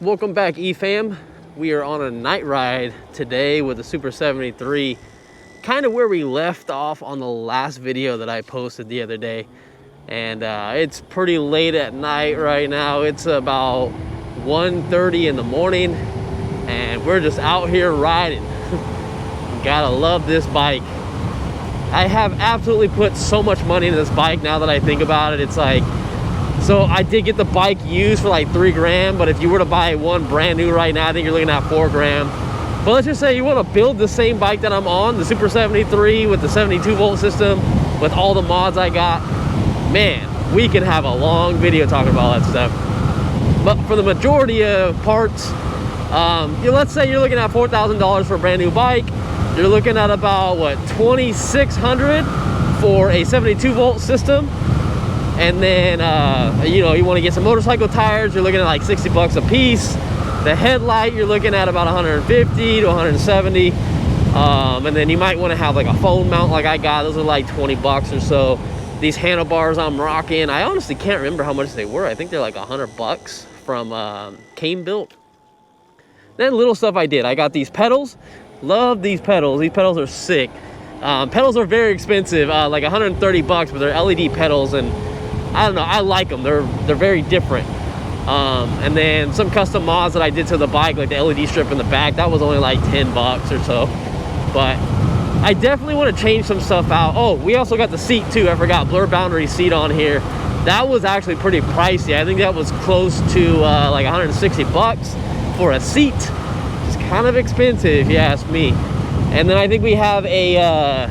Welcome back, eFam. We are on a night ride today with the Super73, kind of where we left off on the last video that I posted the other day. And it's pretty late at night right now. It's about 1:30 in the morning and we're just out here riding. Gotta love this bike. I have absolutely put so much money into this bike now that I think about it. It's like, so I did get the bike used for like $3 grand, but if you were to buy one brand new right now, I think you're looking at $4 grand. But let's just say you want to build the same bike that I'm on, the Super73 with the 72 volt system, with all the mods I got, man, we can have a long video talking about all that stuff. But for the majority of parts, let's say you're looking at $4,000 for a brand new bike. You're looking at about, what, $2,600 for a 72 volt system. And then, you want to get some motorcycle tires, you're looking at like 60 bucks a piece. The headlight, you're looking at about 150 to 170. And then you might want to have like a phone mount like I got. Those are like 20 bucks or so. These handlebars I'm rocking, I honestly can't remember how much they were. I think they're like 100 bucks from Cain Built. Then little stuff I did. I got these pedals. Love these pedals. These pedals are sick. Pedals are very expensive, like 130 bucks, but they're LED pedals, and I don't know, I like them. They're very different. And then some custom mods that I did to the bike, like the LED strip in the back, that was only like 10 bucks or so. But I definitely want to change some stuff out. Oh, we also got the seat too. I forgot, blur boundary seat on here. That was actually pretty pricey. I think that was close to like 160 bucks for a seat. It's kind of expensive if you ask me. And then I think we have a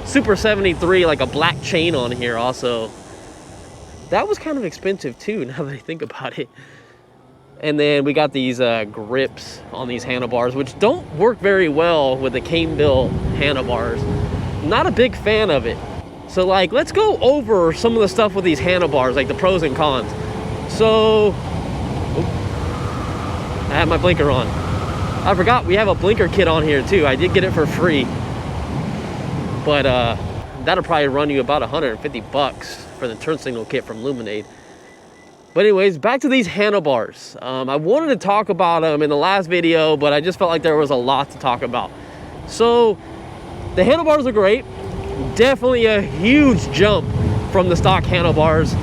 Super73, like a black chain on here also. That was kind of expensive too, now that I think about it. And then we got these grips on these handlebars, which don't work very well with the Cain Built handlebars. Not a big fan of it. So like, let's go over some of the stuff with these handlebars, like the pros and cons. So, I have my blinker on. I forgot we have a blinker kit on here too. I did get it for free. But that'll probably run you about 150 bucks for the turn signal kit from Luminade. But anyways, back to these handlebars. I wanted to talk about them in the last video, but I just felt like there was a lot to talk about. So the handlebars are great. Definitely a huge jump from the stock handlebars.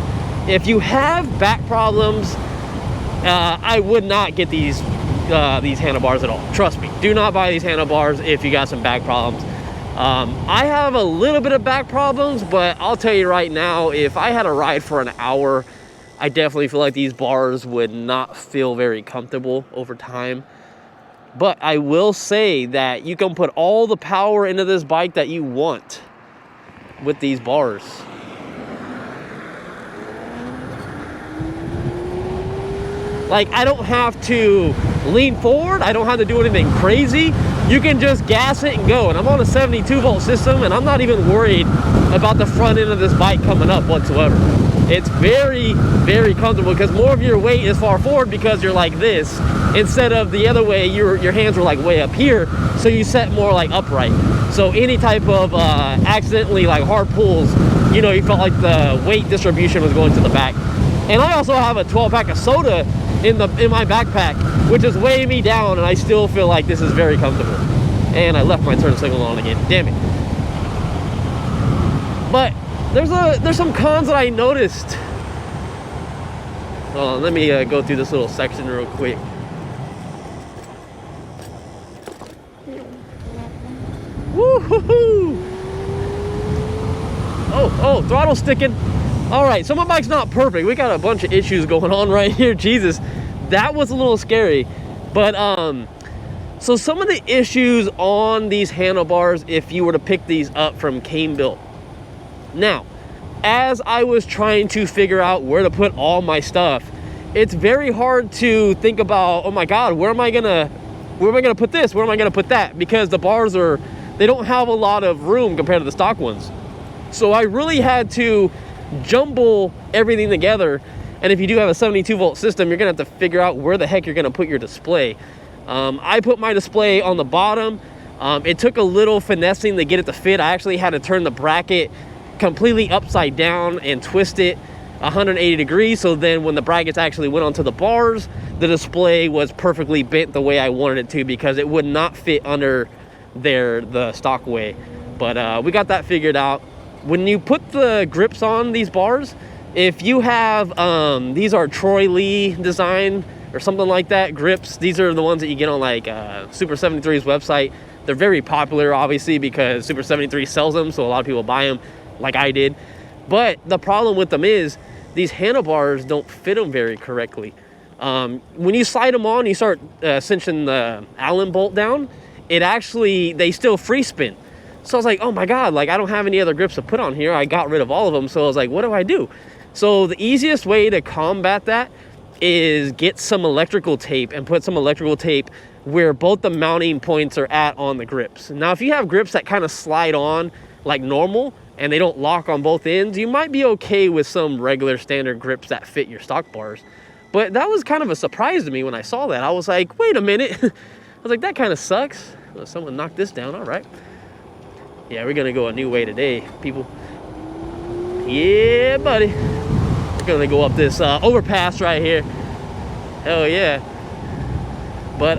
If you have back problems, I would not get these handlebars at all. Trust me, do not buy these handlebars if you got some back problems. I have a little bit of back problems, but I'll tell you right now, if I had a ride for an hour, I definitely feel like these bars would not feel very comfortable over time. But I will say that you can put all the power into this bike that you want with these bars. Like, I don't have to lean forward. I don't have to do anything crazy. You can just gas it and go. And I'm on a 72 volt system, and I'm not even worried about the front end of this bike coming up whatsoever. It's very, very comfortable because more of your weight is far forward because you're like this. Instead of the other way, your hands were like way up here. So you set more like upright. So any type of accidentally like hard pulls, you felt like the weight distribution was going to the back. And I also have a 12-pack of soda in my backpack, which is weighing me down, and I still feel like this is very comfortable. And I left my turn signal on again. Damn it. But there's some cons that I noticed. Hold on, let me go through this little section real quick. Woo-hoo-hoo! Oh, throttle sticking. All right, so my bike's not perfect. We got a bunch of issues going on right here. Jesus, that was a little scary. But so some of the issues on these handlebars, if you were to pick these up from Cain Built. Now, as I was trying to figure out where to put all my stuff, it's very hard to think about, oh my God, where am I gonna put this? Where am I gonna put that? Because the bars they don't have a lot of room compared to the stock ones. So I really had to jumble everything together. And if you do have a 72 volt system, you're gonna have to figure out where the heck you're gonna put your display. I put my display on the bottom. It took a little finessing to get it to fit. I actually had to turn the bracket completely upside down and twist it 180 degrees, so then when the brackets actually went onto the bars, the display was perfectly bent the way I wanted it to, because it would not fit under the stock way. But we got that figured out. When you put the grips on these bars, if you have these are Troy Lee design or something like that grips, these are the ones that you get on like Super73's website. They're very popular, obviously, because Super73 sells them, so a lot of people buy them like I did. But the problem with them is these handlebars don't fit them very correctly. When you slide them on, you start cinching the Allen bolt down, they still free spin. So I was like, oh my God, like I don't have any other grips to put on here. I got rid of all of them. So I was like, what do I do? So the easiest way to combat that is get some electrical tape and put some electrical tape where both the mounting points are at on the grips. Now, if you have grips that kind of slide on like normal and they don't lock on both ends, you might be okay with some regular standard grips that fit your stock bars. But that was kind of a surprise to me when I saw that. I was like, wait a minute. I was like, that kind of sucks. Well, someone knocked this down, all right. Yeah, we're gonna go a new way today, people. Yeah, buddy. We're gonna go up this overpass right here. Hell yeah. But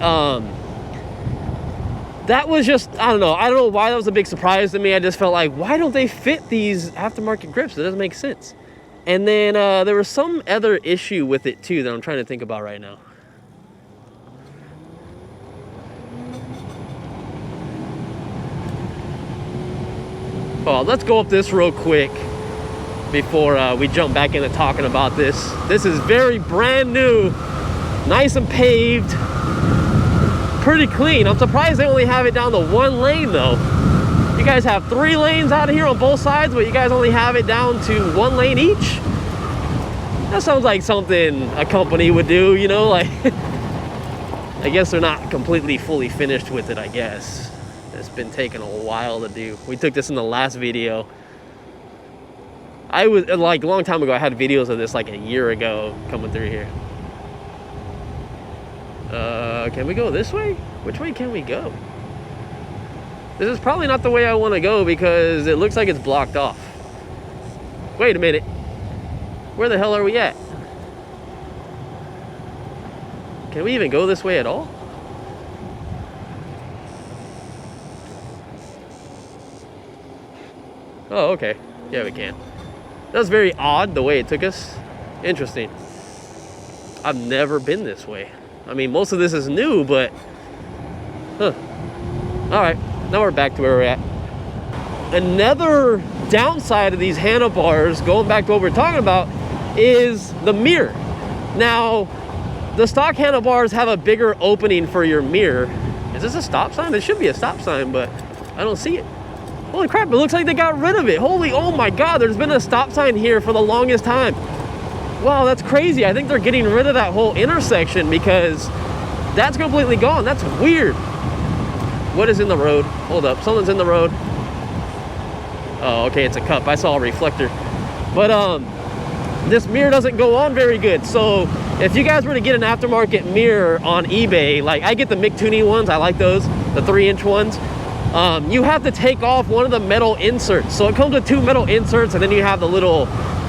that was just, I don't know why that was a big surprise to me. I just felt like, why don't they fit these aftermarket grips? It doesn't make sense. And then there was some other issue with it too that I'm trying to think about right now. Well, let's go up this real quick before we jump back into talking about this. This is very brand new, nice and paved, pretty clean. I'm surprised they only have it down to 1 lane though. You guys have 3 lanes out of here on both sides, but you guys only have it down to 1 lane each. That sounds like something a company would do, you know, like I guess they're not completely fully finished with it, I guess. It's been taking a while to do. We took this in the last video. I was like a long time ago, I had videos of this like a year ago coming through here. Can we go this way? Which way can we go? This is probably not the way I want to go because it looks like it's blocked off. Wait a minute. Where the hell are we at? Can we even go this way at all? Oh, okay. Yeah, we can. That was very odd the way it took us. Interesting. I've never been this way. I mean, most of this is new, but... Huh. Alright, now we're back to where we're at. Another downside of these handlebars, going back to what we're talking about, is the mirror. Now, the stock handlebars have a bigger opening for your mirror. Is this a stop sign? It should be a stop sign, but I don't see it. Holy crap, it looks like they got rid of it. Oh my God, there's been a stop sign here for the longest time. Wow, that's crazy. I think they're getting rid of that whole intersection because that's completely gone. That's weird. What is in the road? Hold up, someone's in the road. Oh, okay, it's a cup. I saw a reflector. But this mirror doesn't go on very good. So if you guys were to get an aftermarket mirror on eBay, like I get the McTooney ones, I like those, the 3-inch ones. You have to take off one of the metal inserts. So it comes with 2 metal inserts, and then you have the little,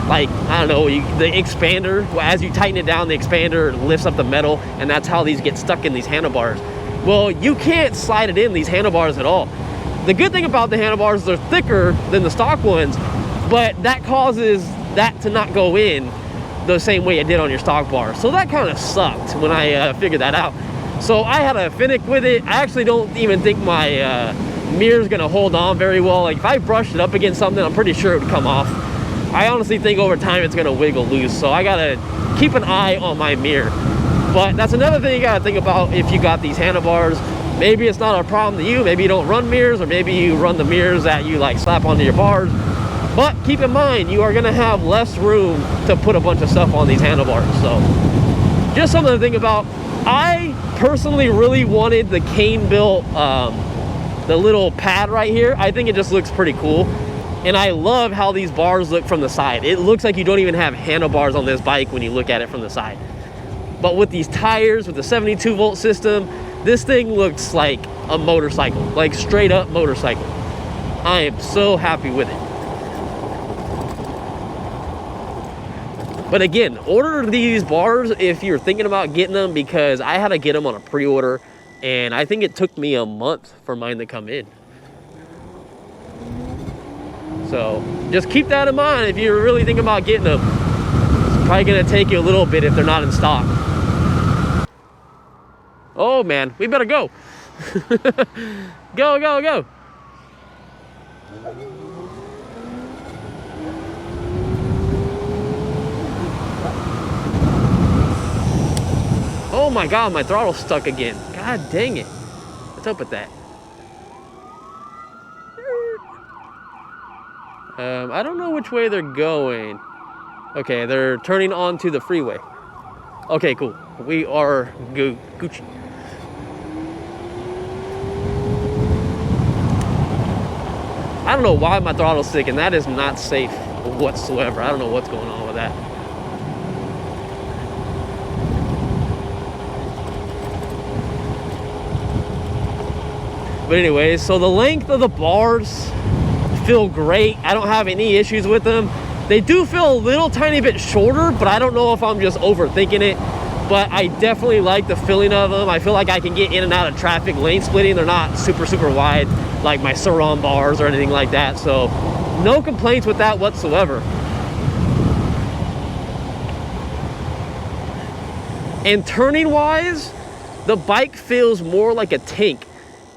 like, I don't know, the expander. As you tighten it down, the expander lifts up the metal, and that's how these get stuck in these handlebars. Well, you can't slide it in these handlebars at all. The good thing about the handlebars, they're thicker than the stock ones, but that causes that to not go in the same way it did on your stock bar. So that kind of sucked when I figured that out. So I had a finick with it. I actually don't even think my mirror's gonna hold on very well. Like if I brushed it up against something, I'm pretty sure it would come off. I honestly think over time it's gonna wiggle loose. So I gotta keep an eye on my mirror. But that's another thing you gotta think about if you got these handlebars. Maybe it's not a problem to you. Maybe you don't run mirrors, or maybe you run the mirrors that you like slap onto your bars. But keep in mind, you are gonna have less room to put a bunch of stuff on these handlebars. So just something to think about. I personally really wanted the Cain Built, the little pad right here. I think it just looks pretty cool. And I love how these bars look from the side. It looks like you don't even have handlebars on this bike when you look at it from the side. But with these tires, with the 72 volt system, this thing looks like a motorcycle, like straight up motorcycle. I am so happy with it. But again, order these bars if you're thinking about getting them, because I had to get them on a pre-order, and I think it took me a month for mine to come in. So just keep that in mind if you're really thinking about getting them. It's probably gonna take you a little bit if they're not in stock. Oh man, we better go. Go, go, go. Oh my God, my throttle's stuck again. God dang it. What's up with that? I don't know which way they're going. Okay, they're turning onto the freeway. Okay, cool. We are Gucci. I don't know why my throttle's sick, and that is not safe whatsoever. I don't know what's going on with that. But anyways, so the length of the bars feel great. I don't have any issues with them. They do feel a little tiny bit shorter, but I don't know if I'm just overthinking it. But I definitely like the feeling of them. I feel like I can get in and out of traffic lane splitting. They're not super, super wide like my Sur-Ron bars or anything like that. So no complaints with that whatsoever. And turning wise, the bike feels more like a tank.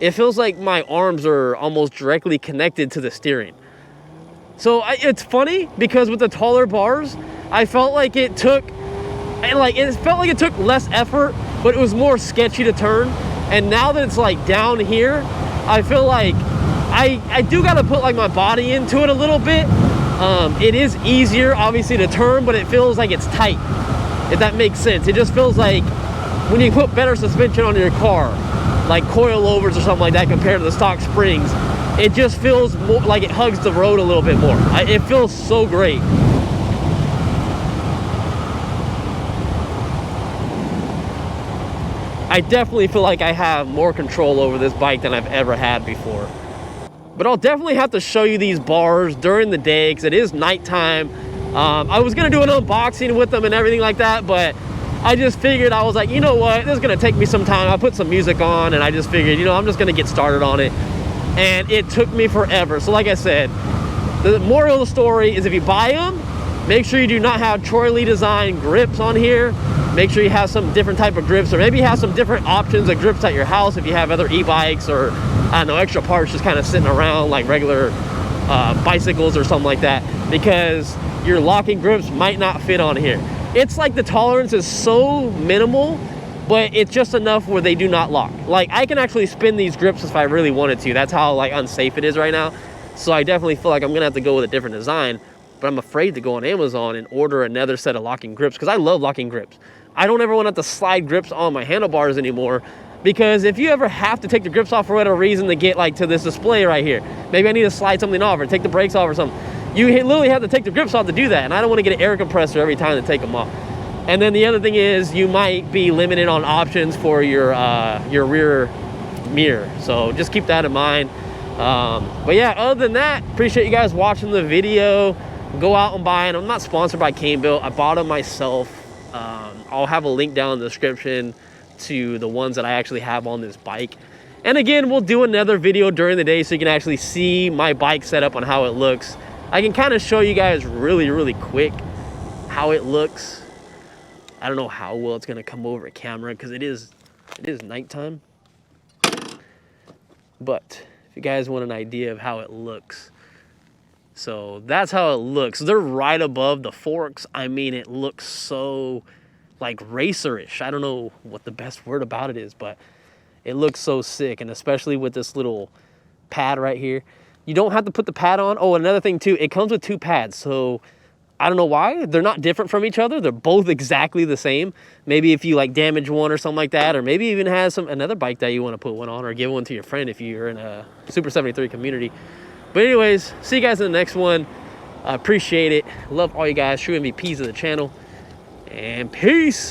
It feels like my arms are almost directly connected to the steering. So it's funny because with the taller bars, I felt like it took less effort, but it was more sketchy to turn. And now that it's like down here, I feel like I do gotta put like my body into it a little bit. It is easier obviously to turn, but it feels like it's tight, if that makes sense. It just feels like when you put better suspension on your car, like coilovers or something like that compared to the stock springs, it just feels more like it hugs the road a little bit more. It feels so great. I definitely feel like I have more control over this bike than I've ever had before. But I'll definitely have to show you these bars during the day because it is nighttime. I was gonna do an unboxing with them and everything like that, but I just figured, I was like, you know what, this is gonna take me some time. I put some music on and I just figured, you know, I'm just gonna get started on it. And it took me forever. So like I said, the moral of the story is if you buy them, make sure you do not have Troy Lee design grips on here. Make sure you have some different type of grips, or maybe you have some different options of grips at your house if you have other e-bikes or, I don't know, extra parts just kind of sitting around like regular bicycles or something like that, because your locking grips might not fit on here. It's like the tolerance is so minimal, but it's just enough where they do not lock. Like I can actually spin these grips if I really wanted to. That's how like unsafe it is right now. So I definitely feel like I'm gonna have to go with a different design, but I'm afraid to go on Amazon and order another set of locking grips because I love locking grips. I don't ever want to have to slide grips on my handlebars anymore, because if you ever have to take the grips off for whatever reason to get like to this display right here, maybe I need to slide something off or take the brakes off or something, you literally have to take the grips off to do that, and I don't want to get an air compressor every time to take them off. And then the other thing is you might be limited on options for your rear mirror, so just keep that in mind. But yeah, other than that, appreciate you guys watching the video. Go out and buy them. I'm not sponsored by Cain Built. I bought them myself. I'll have a link down in the description to the ones that I actually have on this bike. And again, we'll do another video during the day so you can actually see my bike setup on how it looks. I can kind of show you guys really quick how it looks. I don't know how well it's gonna come over camera because it is nighttime. But if you guys want an idea of how it looks, so that's how it looks. They're right above the forks. I mean, it looks so like racerish. I don't know what the best word about it is, but it looks so sick. And especially with this little pad right here, you don't have to put the pad on. Oh, another thing too, it comes with two pads. So I don't know why they're not different from each other. They're both exactly the same. Maybe if you like damage one or something like that, or maybe even has another bike that you want to put one on or give one to your friend if you're in a Super73 community. But anyways, see you guys in the next one. I appreciate it. Love all you guys, true MVPs of the channel. And peace.